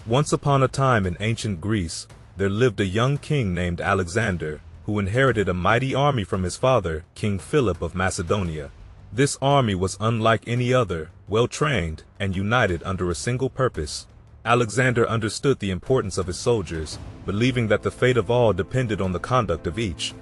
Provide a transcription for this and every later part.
Once upon a time in ancient Greece, there lived a young king named Alexander, who inherited a mighty army from his father, King Philip of Macedonia. This army was unlike any other, well-trained, and united under a single purpose. Alexander understood the importance of his soldiers, believing that the fate of all depended on the conduct of each.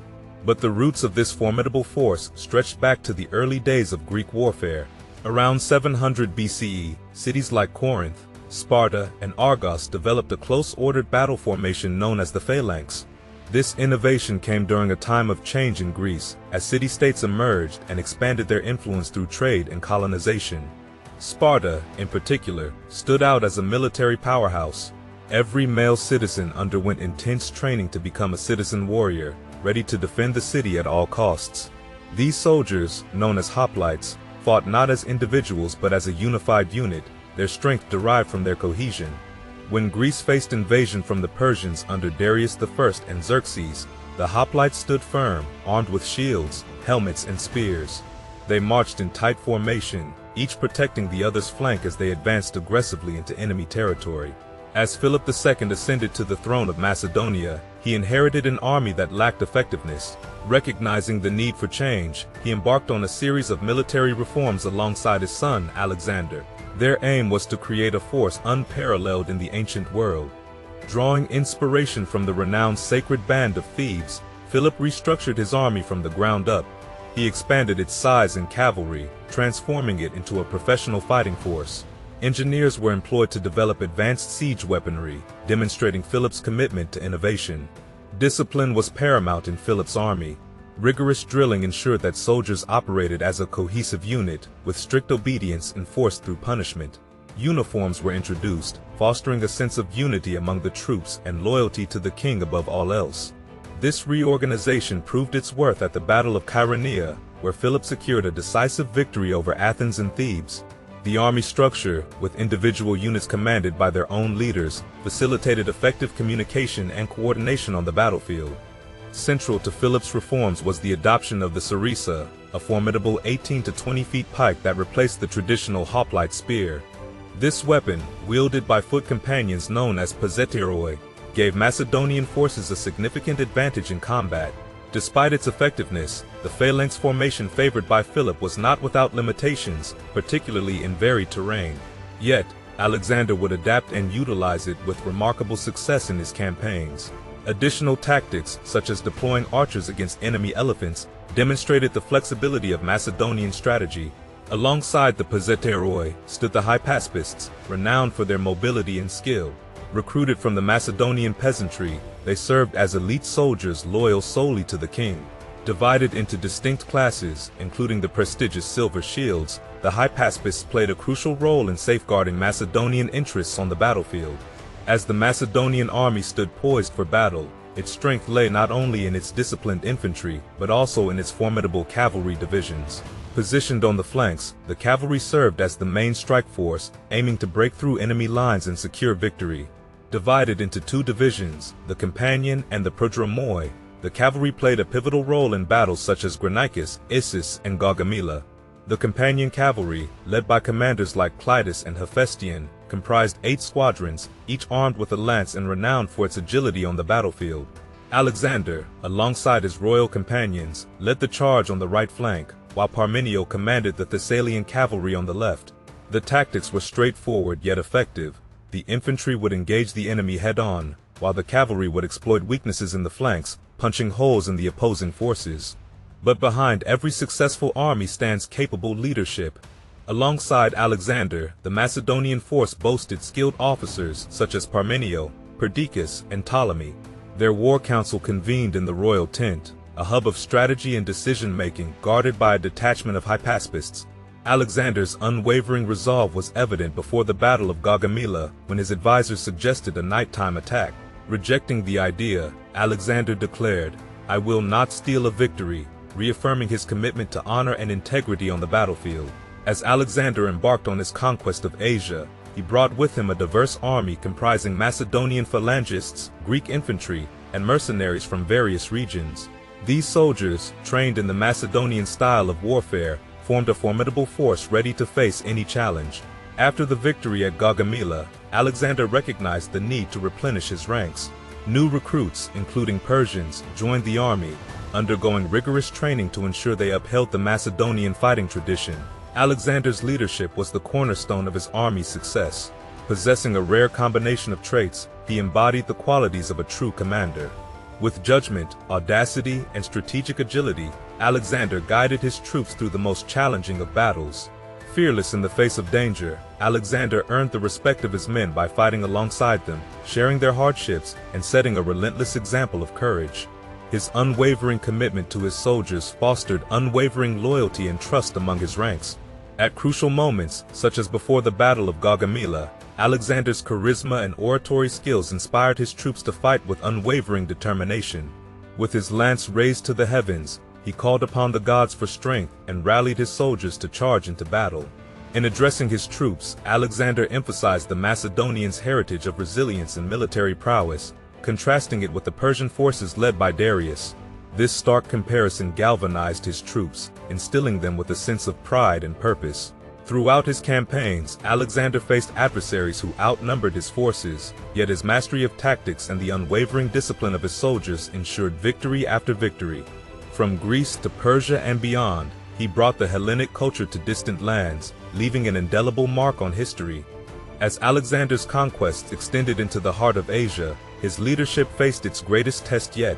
But the roots of this formidable force stretched back to the early days of Greek warfare. Around 700 BCE, cities like Corinth, Sparta, and Argos developed a close-ordered battle formation known as the Phalanx. This innovation came during a time of change in Greece, as city-states emerged and expanded their influence through trade and colonization. Sparta, in particular, stood out as a military powerhouse. Every male citizen underwent intense training to become a citizen warrior, ready to defend the city at all costs. These soldiers, known as hoplites, fought not as individuals but as a unified unit, their strength derived from their cohesion. When Greece faced invasion from the Persians under Darius I and Xerxes, the hoplites stood firm, armed with shields, helmets, and spears. They marched in tight formation, each protecting the other's flank as they advanced aggressively into enemy territory. As Philip II ascended to the throne of Macedonia, he inherited an army that lacked effectiveness. Recognizing the need for change, he embarked on a series of military reforms alongside his son, Alexander. Their aim was to create a force unparalleled in the ancient world. Drawing inspiration from the renowned sacred band of Thebes, Philip restructured his army from the ground up. He expanded its size and cavalry, transforming it into a professional fighting force. Engineers were employed to develop advanced siege weaponry, demonstrating Philip's commitment to innovation. Discipline was paramount in Philip's army. Rigorous drilling ensured that soldiers operated as a cohesive unit, with strict obedience enforced through punishment. Uniforms were introduced, fostering a sense of unity among the troops and loyalty to the king above all else. This reorganization proved its worth at the Battle of Chaeronea, where Philip secured a decisive victory over Athens and Thebes. The army structure, with individual units commanded by their own leaders, facilitated effective communication and coordination on the battlefield. Central to Philip's reforms was the adoption of the sarissa, a formidable 18 to 20 feet pike that replaced the traditional hoplite spear. This weapon, wielded by foot companions known as pezzetiroi, gave Macedonian forces a significant advantage in combat. Despite its effectiveness, the phalanx formation favored by Philip was not without limitations, particularly in varied terrain. Yet, Alexander would adapt and utilize it with remarkable success in his campaigns. Additional tactics, such as deploying archers against enemy elephants, demonstrated the flexibility of Macedonian strategy. Alongside the pezzetiroi stood the hypaspists, renowned for their mobility and skill. Recruited from the Macedonian peasantry, they served as elite soldiers loyal solely to the king. Divided into distinct classes, including the prestigious silver shields, the hypaspists played a crucial role in safeguarding Macedonian interests on the battlefield. As the Macedonian army stood poised for battle, its strength lay not only in its disciplined infantry, but also in its formidable cavalry divisions. Positioned on the flanks, the cavalry served as the main strike force, aiming to break through enemy lines and secure victory. Divided into two divisions, the Companion and the Prodromoi, the cavalry played a pivotal role in battles such as Granicus, Issus, and Gaugamela. The Companion Cavalry, led by commanders like Clitus and Hephaestion, comprised 8 squadrons, each armed with a lance and renowned for its agility on the battlefield. Alexander, alongside his royal companions, led the charge on the right flank, while Parmenio commanded the Thessalian cavalry on the left. The tactics were straightforward yet effective. The infantry would engage the enemy head-on, while the cavalry would exploit weaknesses in the flanks, punching holes in the opposing forces. But behind every successful army stands capable leadership. Alongside Alexander, the Macedonian force boasted skilled officers such as Parmenio, Perdiccas, and Ptolemy. Their war council convened in the royal tent, a hub of strategy and decision-making guarded by a detachment of hypaspists. Alexander's unwavering resolve was evident before the Battle of Gaugamela, when his advisors suggested a nighttime attack. Rejecting the idea, Alexander declared, "I will not steal a victory," reaffirming his commitment to honor and integrity on the battlefield. As Alexander embarked on his conquest of Asia, he brought with him a diverse army comprising Macedonian phalangists, Greek infantry, and mercenaries from various regions. These soldiers, trained in the Macedonian style of warfare, formed a formidable force ready to face any challenge. After the victory at Gaugamela, Alexander recognized the need to replenish his ranks. New recruits, including Persians, joined the army, undergoing rigorous training to ensure they upheld the Macedonian fighting tradition. Alexander's leadership was the cornerstone of his army's success. Possessing a rare combination of traits, he embodied the qualities of a true commander. With judgment, audacity, and strategic agility, Alexander guided his troops through the most challenging of battles. Fearless in the face of danger, Alexander earned the respect of his men by fighting alongside them, sharing their hardships, and setting a relentless example of courage. His unwavering commitment to his soldiers fostered unwavering loyalty and trust among his ranks. At crucial moments, such as before the Battle of Gaugamela, Alexander's charisma and oratory skills inspired his troops to fight with unwavering determination. With his lance raised to the heavens, he called upon the gods for strength and rallied his soldiers to charge into battle. In addressing his troops, Alexander emphasized the Macedonians' heritage of resilience and military prowess, contrasting it with the Persian forces led by Darius. This stark comparison galvanized his troops, instilling them with a sense of pride and purpose. Throughout his campaigns, Alexander faced adversaries who outnumbered his forces, yet his mastery of tactics and the unwavering discipline of his soldiers ensured victory after victory. From Greece to Persia and beyond, he brought the Hellenic culture to distant lands, leaving an indelible mark on history. As Alexander's conquests extended into the heart of Asia, his leadership faced its greatest test yet.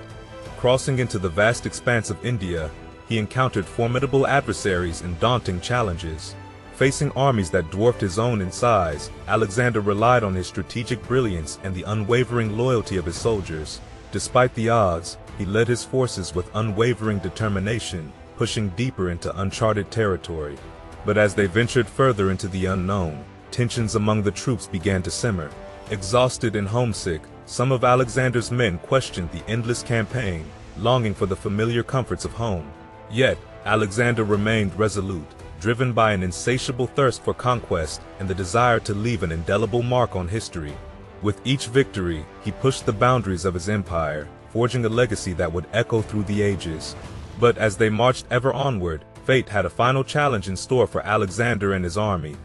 Crossing into the vast expanse of India, he encountered formidable adversaries and daunting challenges. Facing armies that dwarfed his own in size, Alexander relied on his strategic brilliance and the unwavering loyalty of his soldiers. Despite the odds, he led his forces with unwavering determination, pushing deeper into uncharted territory. But as they ventured further into the unknown, tensions among the troops began to simmer. Exhausted and homesick, some of Alexander's men questioned the endless campaign, longing for the familiar comforts of home. Yet, Alexander remained resolute, driven by an insatiable thirst for conquest and the desire to leave an indelible mark on history. With each victory, he pushed the boundaries of his empire, forging a legacy that would echo through the ages. But as they marched ever onward, fate had a final challenge in store for Alexander and his army.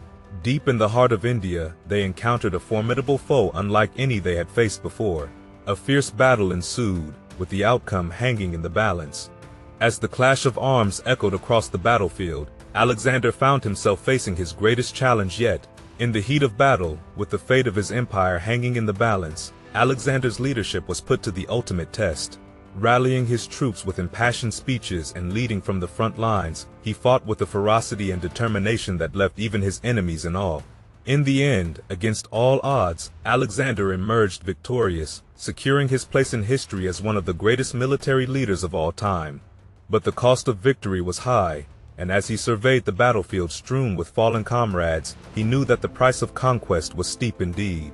Deep in the heart of India, they encountered a formidable foe unlike any they had faced before. A fierce battle ensued, with the outcome hanging in the balance. As the clash of arms echoed across the battlefield, Alexander found himself facing his greatest challenge yet. In the heat of battle, with the fate of his empire hanging in the balance, Alexander's leadership was put to the ultimate test. Rallying his troops with impassioned speeches and leading from the front lines, he fought with a ferocity and determination that left even his enemies in awe. In the end, against all odds, Alexander emerged victorious, securing his place in history as one of the greatest military leaders of all time. But the cost of victory was high, and as he surveyed the battlefield strewn with fallen comrades, he knew that the price of conquest was steep indeed.